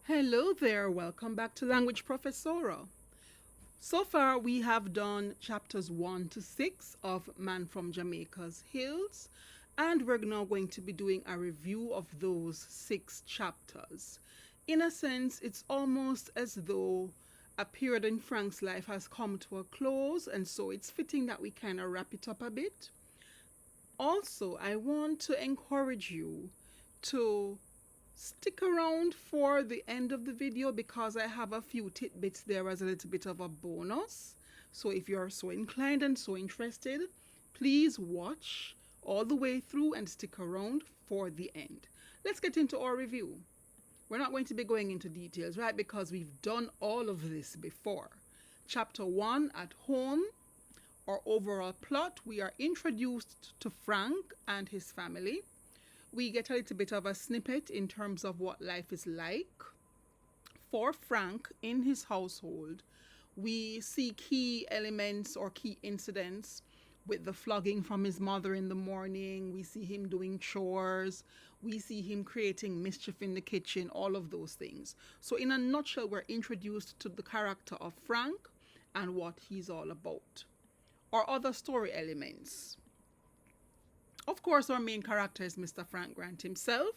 Hello there, welcome back to Language Professora. So far, we have done chapters 1 to 6 of Man from Jamaica's Hills, and we're now going to be doing a review of those 6 chapters. In a sense, it's almost as though a period in Frank's life has come to a close, and so it's fitting that we kind of wrap it up a bit. Also, I want to encourage you to stick around for the end of the video because I have a few tidbits there as a little bit of a bonus. So if you're so inclined and so interested, please watch all the way through and stick around for the end. Let's get into our review. We're not going to be going into details, right? Because we've done all of this before. Chapter 1, At Home. Our overall plot, we are introduced to Frank and his family. We get a little bit of a snippet in terms of what life is like for Frank in his household. We see key elements or key incidents with the flogging from his mother in the morning. We see him doing chores. We see him creating mischief in the kitchen, all of those things. So in a nutshell, we're introduced to the character of Frank and what he's all about. Or other story elements. Of course, our main character is Mr. Frank Grant himself.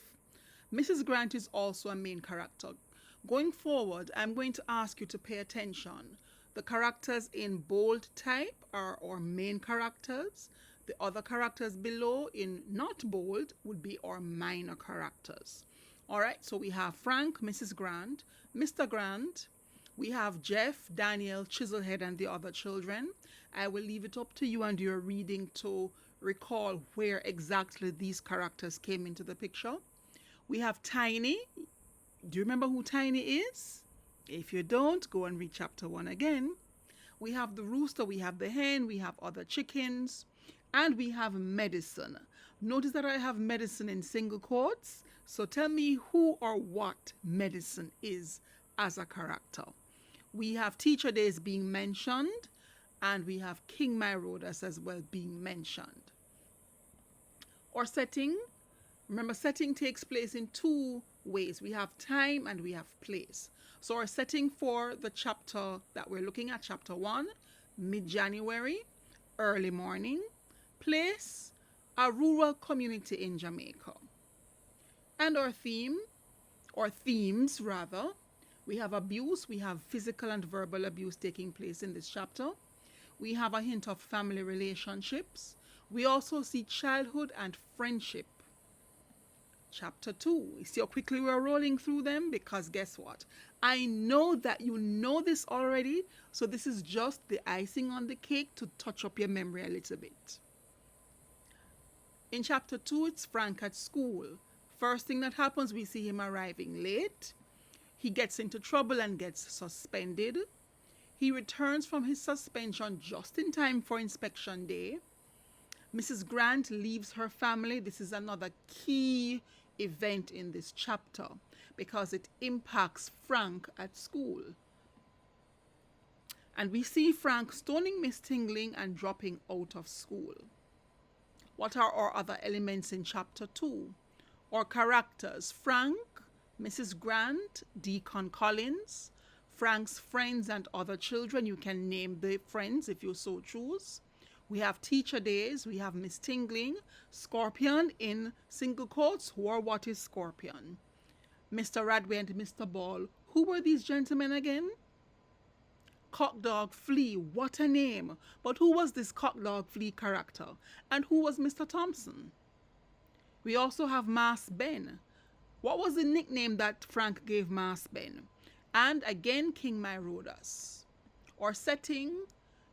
Mrs. Grant is also a main character. Going forward, I'm going to ask you to pay attention. The characters in bold type are our main characters. The other characters below in not bold would be our minor characters. All right, so we have Frank, Mrs. Grant, Mr. Grant. We have Jeff, Daniel, Chiselhead, and the other children. I will leave it up to you and your reading to recall where exactly these characters came into the picture. We have Tiny. Do you remember who Tiny is? If you don't, go and read chapter 1 again. We have the rooster, we have the hen, we have other chickens, and we have Medicine. Notice that I have Medicine in single quotes. So tell me who or what Medicine is as a character. We have Teacher Days being mentioned, and we have King Myrodas as well being mentioned. Our setting, remember setting takes place in 2 ways. We have time and we have place. So our setting for the chapter that we're looking at, chapter 1, mid-January, early morning. Place, a rural community in Jamaica. And our theme, or themes rather, we have abuse, we have physical and verbal abuse taking place in this chapter. We have a hint of family relationships. We also see childhood and friendship. Chapter 2. You see how quickly we're rolling through them? Because guess what? I know that you know this already, so this is just the icing on the cake to touch up your memory a little bit. In chapter 2, it's Frank at school. First thing that happens, we see him arriving late. He gets into trouble and gets suspended. He returns from his suspension just in time for inspection day. Mrs. Grant leaves her family. This is another key event in this chapter because it impacts Frank at school. And we see Frank stoning Miss Tingling and dropping out of school. What are our other elements in chapter 2? Our characters: Frank, Mrs. Grant, Deacon Collins, Frank's friends and other children. You can name the friends if you so choose. We have Teacher Days, we have Miss Tingling, Scorpion in single quotes, who or what is Scorpion? Mr. Radway and Mr. Ball. Who were these gentlemen again? Cockdog Flea, what a name. But who was this Cockdog Flea character? And who was Mr. Thompson? We also have Mass Ben. What was the nickname that Frank gave Mass Ben? And again, King Myrodas. Our setting,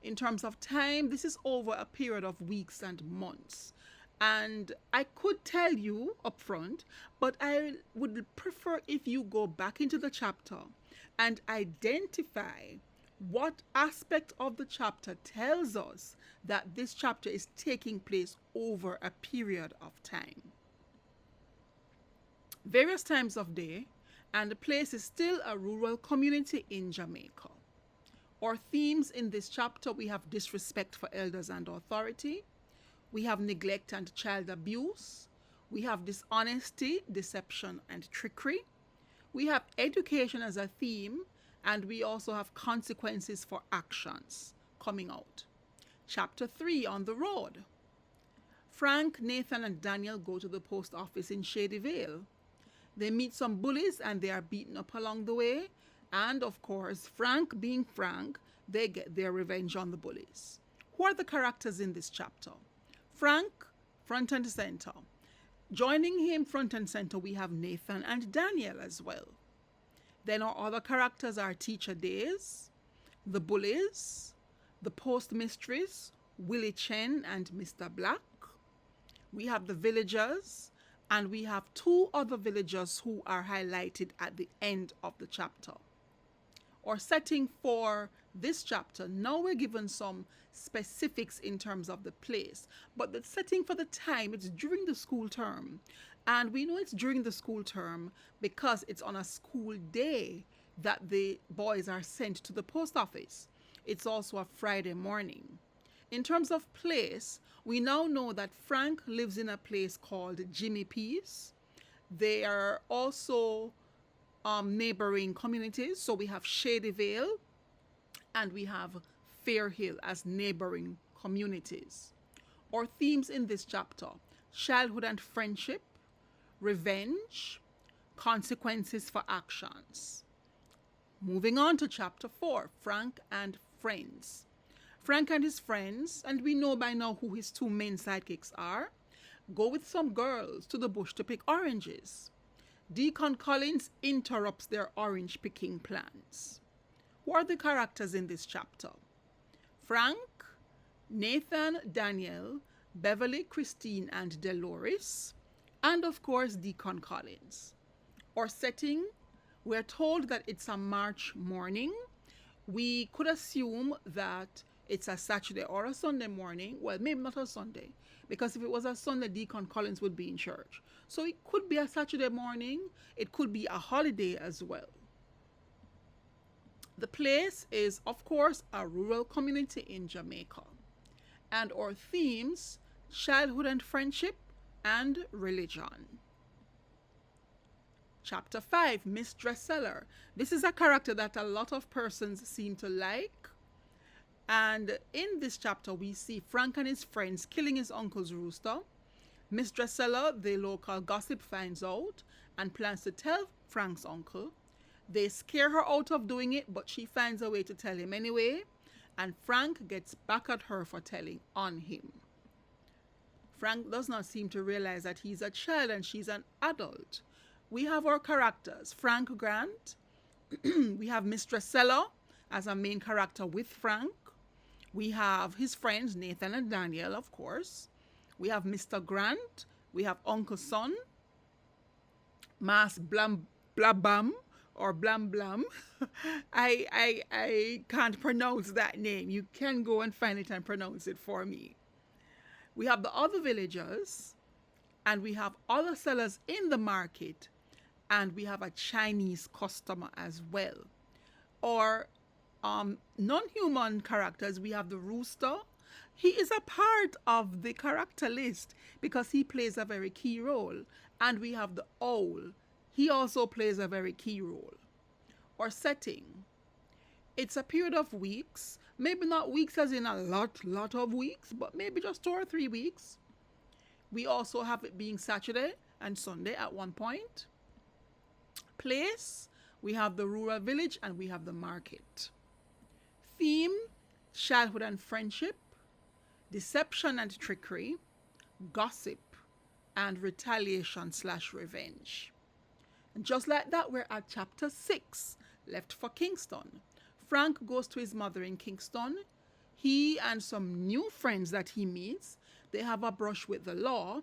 in terms of time, this is over a period of weeks and months. And I could tell you up front, but I would prefer if you go back into the chapter and identify what aspect of the chapter tells us that this chapter is taking place over a period of time. Various times of day, and the place is still a rural community in Jamaica. Our themes in this chapter, we have disrespect for elders and authority. We have neglect and child abuse. We have dishonesty, deception, and trickery. We have education as a theme, and we also have consequences for actions coming out. Chapter 3, on the road. Frank, Nathan, and Daniel go to the post office in Shady Vale. They meet some bullies and they are beaten up along the way. And of course, Frank being Frank, they get their revenge on the bullies. Who are the characters in this chapter? Frank, front and center. Joining him front and center, we have Nathan and Daniel as well. Then our other characters are Teacher Days, the bullies, the postmistress, Willie Chen and Mr. Black. We have the villagers, and we have two other villagers who are highlighted at the end of the chapter. Our setting for this chapter, now we're given some specifics in terms of the place, but the setting for the time, it's during the school term. And we know it's during the school term because it's on a school day that the boys are sent to the post office. It's also a Friday morning. In terms of place, we now know that Frank lives in a place called Jimmy P's. They are also neighboring communities. So we have Shady Vale and we have Fair Hill as neighboring communities. Our themes in this chapter: childhood and friendship, revenge, consequences for actions. Moving on to chapter 4, Frank and friends. Frank and his friends, and we know by now who his two main sidekicks are, go with some girls to the bush to pick oranges. Deacon Collins interrupts their orange picking plans. Who are the characters in this chapter? Frank, Nathan, Daniel, Beverly, Christine, and Dolores, and of course Deacon Collins. Our setting, we're told that it's a March morning. We could assume that it's a Saturday or a Sunday morning. Well, maybe not a Sunday, because if it was a Sunday, Deacon Collins would be in church. So it could be a Saturday morning. It could be a holiday as well. The place is, of course, a rural community in Jamaica. And our themes: childhood and friendship and religion. Chapter 5, Miss Dresseller. This is a character that a lot of persons seem to like. And in this chapter, we see Frank and his friends killing his uncle's rooster. Miss Dresseller, the local gossip, finds out and plans to tell Frank's uncle. They scare her out of doing it, but she finds a way to tell him anyway. And Frank gets back at her for telling on him. Frank does not seem to realize that he's a child and she's an adult. We have our characters: Frank Grant. We have Miss Dresseller as a main character with Frank. We have his friends, Nathan and Daniel, of course. We have Mr. Grant. We have Uncle Son. Mas Blam Blabam or Blam Blam. I can't pronounce that name. You can go and find it and pronounce it for me. We have the other villagers, and we have other sellers in the market, and we have a Chinese customer as well. Or non-human characters, we have the rooster. He is a part of the character list because he plays a very key role. And we have the owl. He also plays a very key role. Or setting. It's a period of weeks. Maybe not weeks as in a lot of weeks, but maybe just 2 or 3 weeks. We also have it being Saturday and Sunday at one point. Place, we have the rural village and we have the market. Theme, childhood and friendship, deception and trickery, gossip, and retaliation/revenge. And just like that, we're at chapter 6, left for Kingston. Frank goes to his mother in Kingston. He and some new friends that he meets, they have a brush with the law.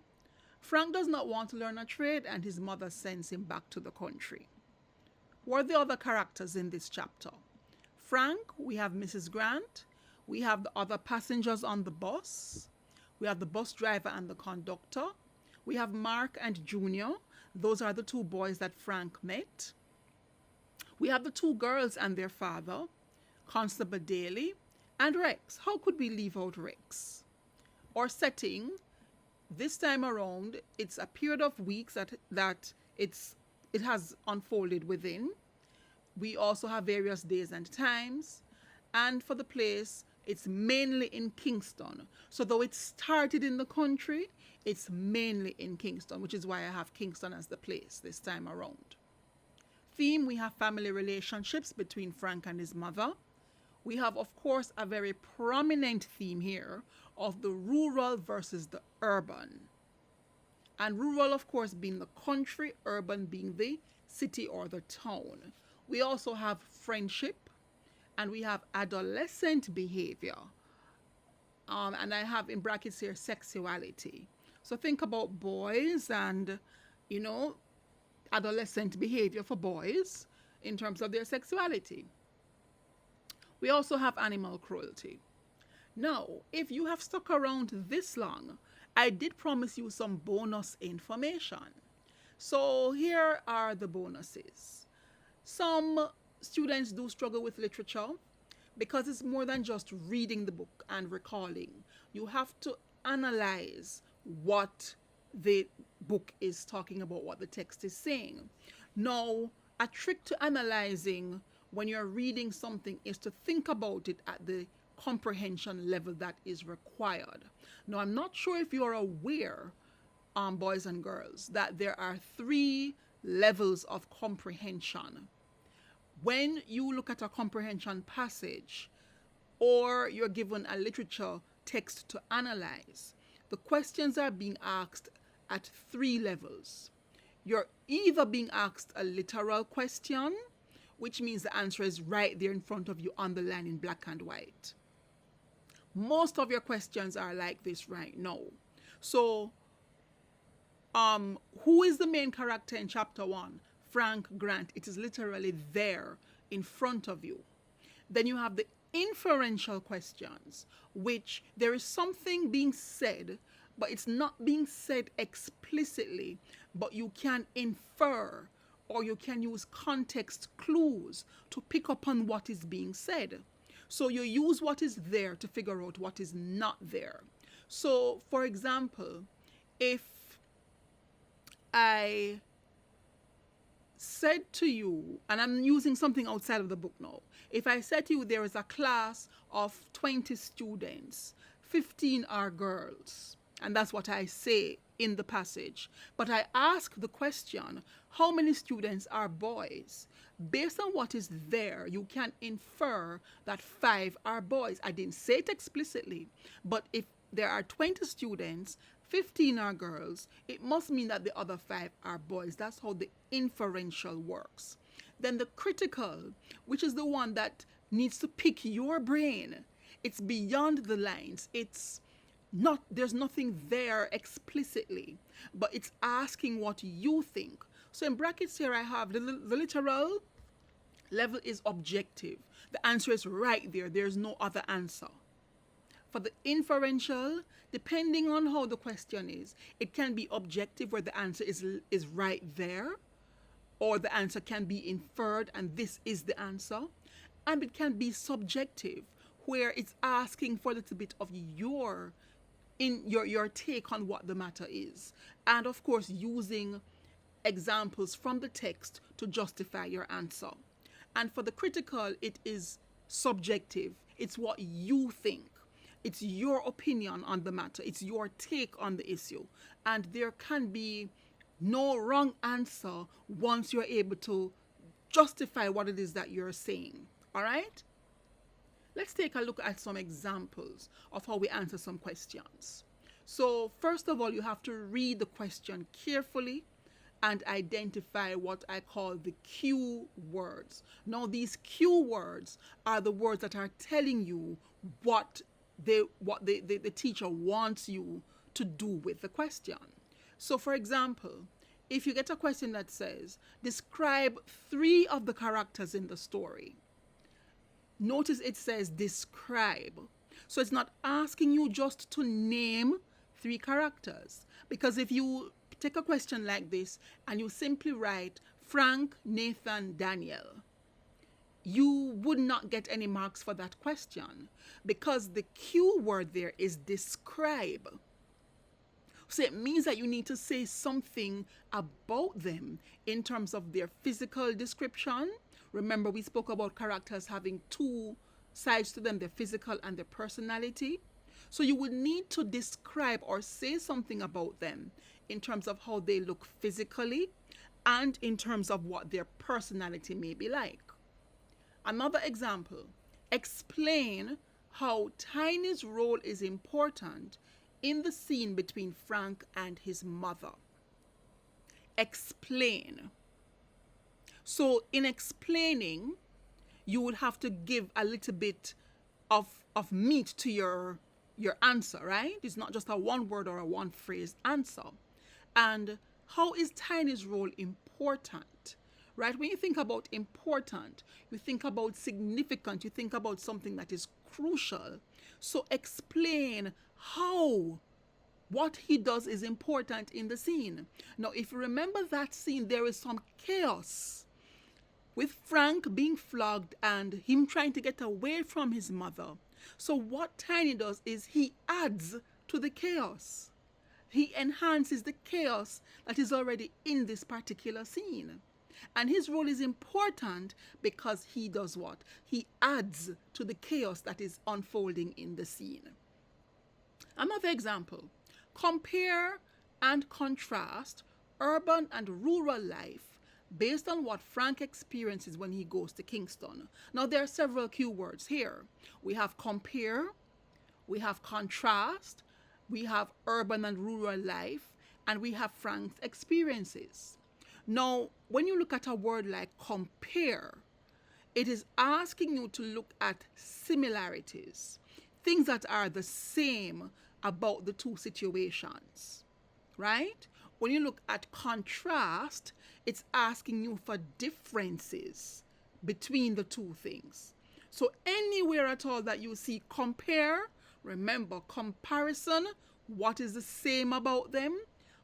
Frank does not want to learn a trade and his mother sends him back to the country. Who are the other characters in this chapter? Frank, we have Mrs. Grant. We have the other passengers on the bus. We have the bus driver and the conductor. We have Mark and Junior. Those are the 2 boys that Frank met. We have the 2 girls and their father, Constable Daly, and Rex. How could we leave out Rex? Our setting, this time around, it's a period of weeks that it's it has unfolded within. We also have various days and times. And for the place, it's mainly in Kingston. So though it started in the country, it's mainly in Kingston, which is why I have Kingston as the place this time around. Theme, we have family relationships between Frank and his mother. We have, of course, a very prominent theme here of the rural versus the urban. And rural, of course, being the country, urban being the city or the town. We also have friendship, and we have adolescent behavior. And I have in brackets here sexuality. So think about boys and, adolescent behavior for boys in terms of their sexuality. We also have animal cruelty. Now, if you have stuck around this long, I did promise you some bonus information. So here are the bonuses. Some students do struggle with literature because it's more than just reading the book and recalling. You have to analyze what the book is talking about, what the text is saying. Now, a trick to analyzing when you're reading something is to think about it at the comprehension level that is required. Now, I'm not sure if you're aware, boys and girls, that there are 3 levels of comprehension. When you look at a comprehension passage or you're given a literature text to analyze, the questions are being asked at 3 levels. You're either being asked a literal question, which means the answer is right there in front of you on the line in black and white. Most of your questions are like this right now. So, who is the main character in chapter 1? Frank Grant. It is literally there in front of you. Then you have the inferential questions, which there is something being said, but it's not being said explicitly, but you can infer or you can use context clues to pick up on what is being said. So you use what is there to figure out what is not there. So, for example, if I said to you, and I'm using something outside of the book now, if I said to you there is a class of 20 students, 15 are girls, and that's what I say in the passage, but I ask the question, how many students are boys? Based on what is there, you can infer that 5 are boys. I didn't say it explicitly, but if there are 20 students, 15 are girls, it must mean that the other 5 are boys. That's how the inferential works. Then the critical, which is the one that needs to pick your brain. It's beyond the lines. There's nothing there explicitly, but it's asking what you think. So in brackets here I have the literal level is objective. The answer is right there. There's no other answer. For the inferential, depending on how the question is, it can be objective where the answer is right there, or the answer can be inferred and this is the answer. And it can be subjective where it's asking for a little bit of your take on what the matter is. And of course, using examples from the text to justify your answer. And for the critical, it is subjective. It's what you think. It's your opinion on the matter. It's your take on the issue. And there can be no wrong answer once you're able to justify what it is that you're saying. All right? Let's take a look at some examples of how we answer some questions. So first of all, you have to read the question carefully and identify what I call the cue words. Now, these cue words are the words that are telling you what the teacher wants you to do with the question. So, for example, if you get a question that says, describe 3 of the characters in the story, notice it says describe. So it's not asking you just to name 3 characters. Because if you take a question like this and you simply write Frank, Nathan, Daniel, you would not get any marks for that question because the cue word there is describe. So it means that you need to say something about them in terms of their physical description. Remember, we spoke about characters having two sides to them, their physical and their personality. So you would need to describe or say something about them in terms of how they look physically and in terms of what their personality may be like. Another example, explain how Tiny's role is important in the scene between Frank and his mother. Explain. So in explaining, you would have to give a little bit of meat to your answer, right? It's not just a one word or a one phrase answer. And how is Tiny's role important? Right? When you think about important, you think about significant, you think about something that is crucial. So explain how what he does is important in the scene. Now, if you remember that scene, there is some chaos with Frank being flogged and him trying to get away from his mother. So what Tiny does is he adds to the chaos. He enhances the chaos that is already in this particular scene. And his role is important because he does what? He adds to the chaos that is unfolding in the scene. Another example, compare and contrast urban and rural life based on what Frank experiences when he goes to Kingston. Now, there are several key words here. We have compare, we have contrast, we have urban and rural life, and we have Frank's experiences. Now, when you look at a word like compare, it is asking you to look at similarities, things that are the same about the two situations, right? When you look at contrast, it's asking you for differences between the two things. So anywhere at all that you see compare, remember comparison, what is the same about them,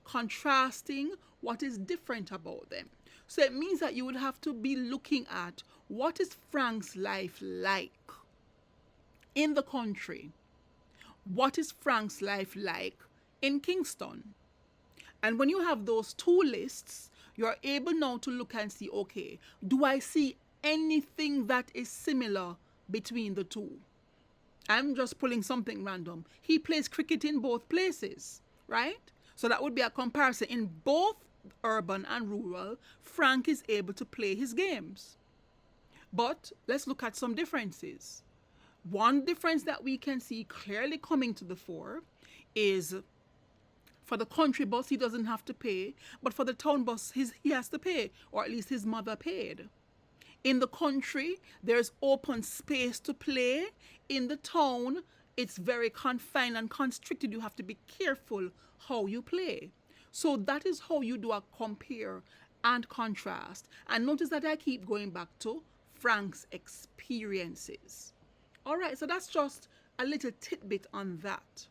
contrasting, what is different about them. So it means that you would have to be looking at what is Frank's life like in the country. What is Frank's life like in Kingston? And when you have those two lists, you're able now to look and see, okay, do I see anything that is similar between the two? I'm just pulling something random. He plays cricket in both places, right? So that would be a comparison. In both urban and rural, Frank is able to play his games. But let's look at some differences. One difference that we can see clearly coming to the fore is for the country bus, he doesn't have to pay, but for the town bus, he has to pay, or at least his mother paid. In the country, there's open space to play. In the town, it's very confined and constricted. You have to be careful how you play. So that is how you do a compare and contrast. And notice that I keep going back to Frank's experiences. All right, so that's just a little tidbit on that.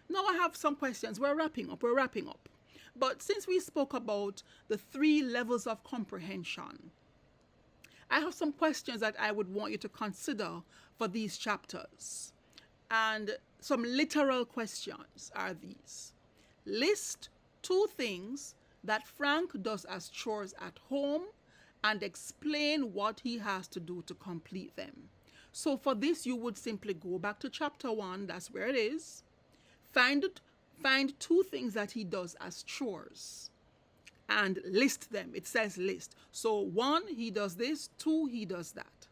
Now I have some questions. We're wrapping up. But since we spoke about the 3 levels of comprehension, I have some questions that I would want you to consider for these chapters. And some literal questions are these. List 2 things that Frank does as chores at home and explain what he has to do to complete them. So for this, you would simply go back to chapter 1, that's where it is. Find 2 things that he does as chores and list them. It says list. So 1, he does this. 2, he does that.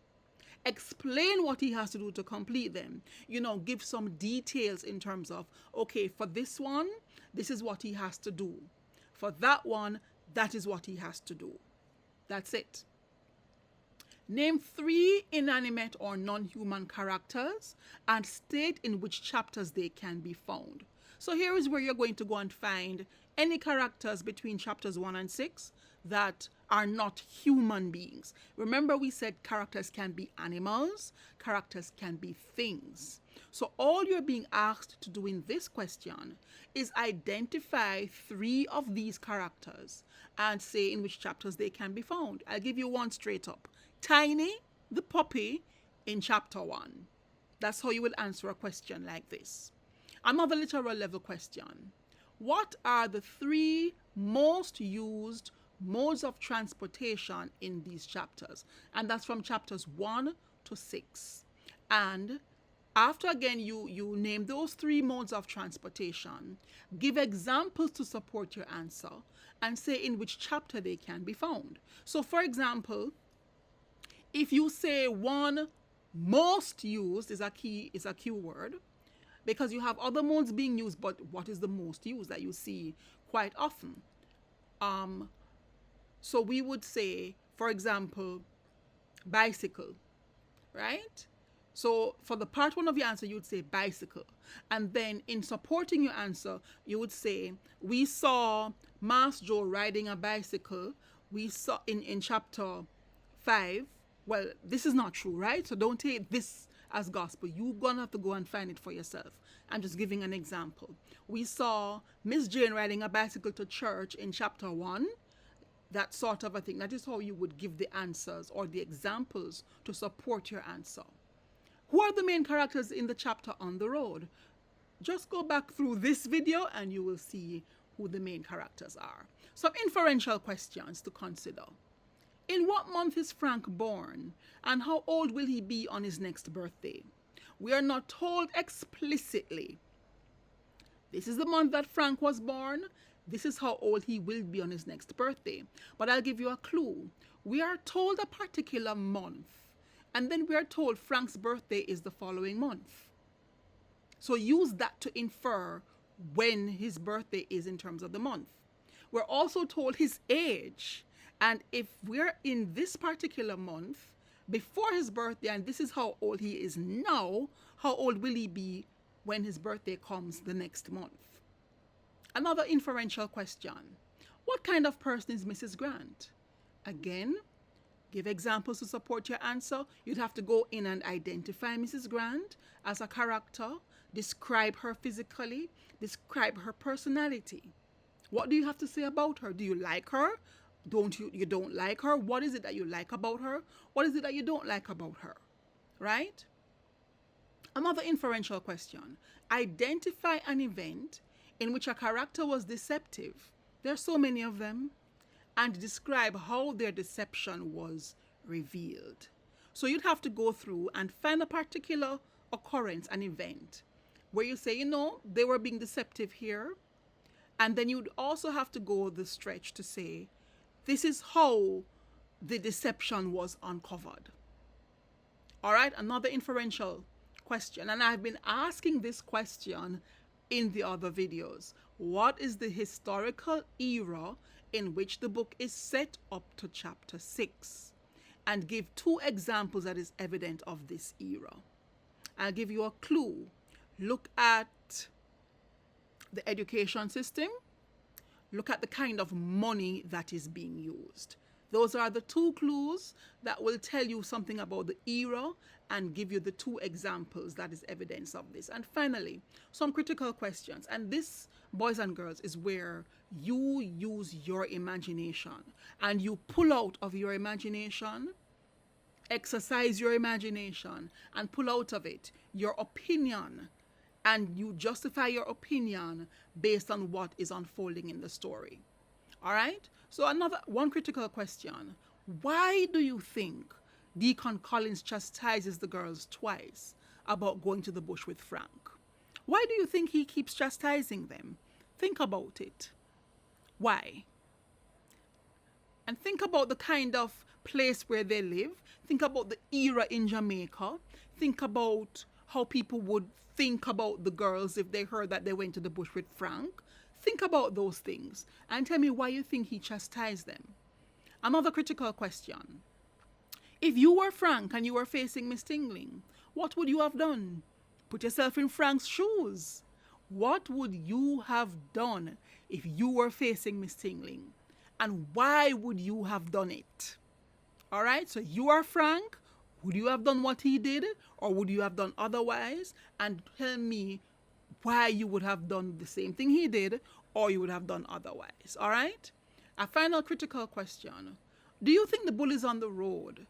Explain what he has to do to complete them. Give some details in terms of, okay, for this one, this is what he has to do. For that one, that is what he has to do. That's it. Name 3 inanimate or non-human characters and state in which chapters they can be found. So here is where you're going to go and find any characters between chapters 1 and 6 that are not human beings. Remember, we said characters can be animals, characters can be things. So all you're being asked to do in this question is identify 3 of these characters and say in which chapters they can be found. I'll give you one straight up. Tiny, the puppy, in chapter 1. That's how you would answer a question like this. Another literal level question. What are the three most used modes of transportation in these chapters? And that's from chapters 1 to 6. And after again you name those three modes of transportation, give examples to support your answer, and say in which chapter they can be found. So for example, if you say one most used is a key word, because you have other modes being used, but what is the most used that you see quite often? So we would say, for example, bicycle, right? So for the part one of your answer, you would say bicycle. And then in supporting your answer, you would say, we saw Mas Joe riding a bicycle. We saw in chapter 5. Well, this is not true, right? So don't take this as gospel. You're going to have to go and find it for yourself. I'm just giving an example. We saw Miss Jane riding a bicycle to church in chapter 1. That sort of a thing. That is how you would give the answers or the examples to support your answer. Who are the main characters in the chapter On the Road? Just go back through this video and you will see who the main characters are. Some inferential questions to consider. In what month is Frank born, and how old will he be on his next birthday? We are not told explicitly. This is the month that Frank was born. This is how old he will be on his next birthday. But I'll give you a clue. We are told a particular month, and then we are told Frank's birthday is the following month. So use that to infer when his birthday is in terms of the month. We're also told his age. And if we're in this particular month, before his birthday, and this is how old he is now, how old will he be when his birthday comes the next month? Another inferential question. What kind of person is Mrs. Grant? Again, give examples to support your answer. You'd have to go in and identify Mrs. Grant as a character, describe her physically, describe her personality. What do you have to say about her? Do you like her? You don't like her? What is it that you like about her? What is it that you don't like about her? Right? Another inferential question. Identify an event in which a character was deceptive. There are so many of them. And describe how their deception was revealed. So you'd have to go through and find a particular occurrence, an event, where you say, they were being deceptive here. And then you'd also have to go the stretch to say, this is how the deception was uncovered. All right, another inferential question. And I've been asking this question in the other videos. What is the historical era in which the book is set up to chapter 6? And give 2 examples that is evident of this era. I'll give you a clue. Look at the education system. Look at the kind of money that is being used. Those are the 2 clues that will tell you something about the era and give you the 2 examples that is evidence of this. And finally, some critical questions. And this, boys and girls, is where you use your imagination and you pull out of your imagination, exercise your imagination and pull out of it your opinion, and you justify your opinion based on what is unfolding in the story. All right? So one critical question. Why do you think Deacon Collins chastises the girls twice about going to the bush with Frank? Why do you think he keeps chastising them? Think about it. Why? And think about the kind of place where they live. Think about the era in Jamaica. Think about how people would think about the girls if they heard that they went to the bush with Frank. Think about those things and tell me why you think he chastised them. Another critical question. If you were Frank and you were facing Miss Tingling, what would you have done? Put yourself in Frank's shoes. What would you have done if you were facing Miss Tingling? And why would you have done it? All right, so you are Frank. Would you have done what he did, or would you have done otherwise? And tell me why you would have done the same thing he did, or you would have done otherwise. All right? A final critical question. Do you think the bullies on the road,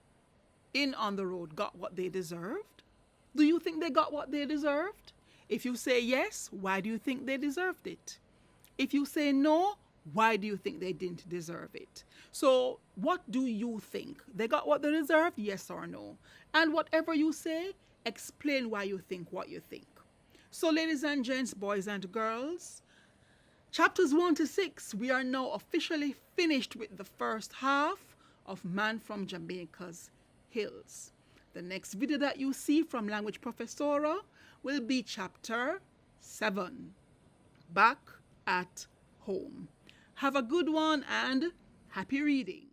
got what they deserved? Do you think they got what they deserved? If you say yes, why do you think they deserved it? If you say no, why do you think they didn't deserve it? So, what do you think? They got what they deserved, yes or no? And whatever you say, explain why you think what you think. So, ladies and gents, boys and girls, chapters 1 to 6, we are now officially finished with the first half of Man from Jamaica's Hills. The next video that you see from Language Professora will be chapter 7, Back at Home. Have a good one and happy reading.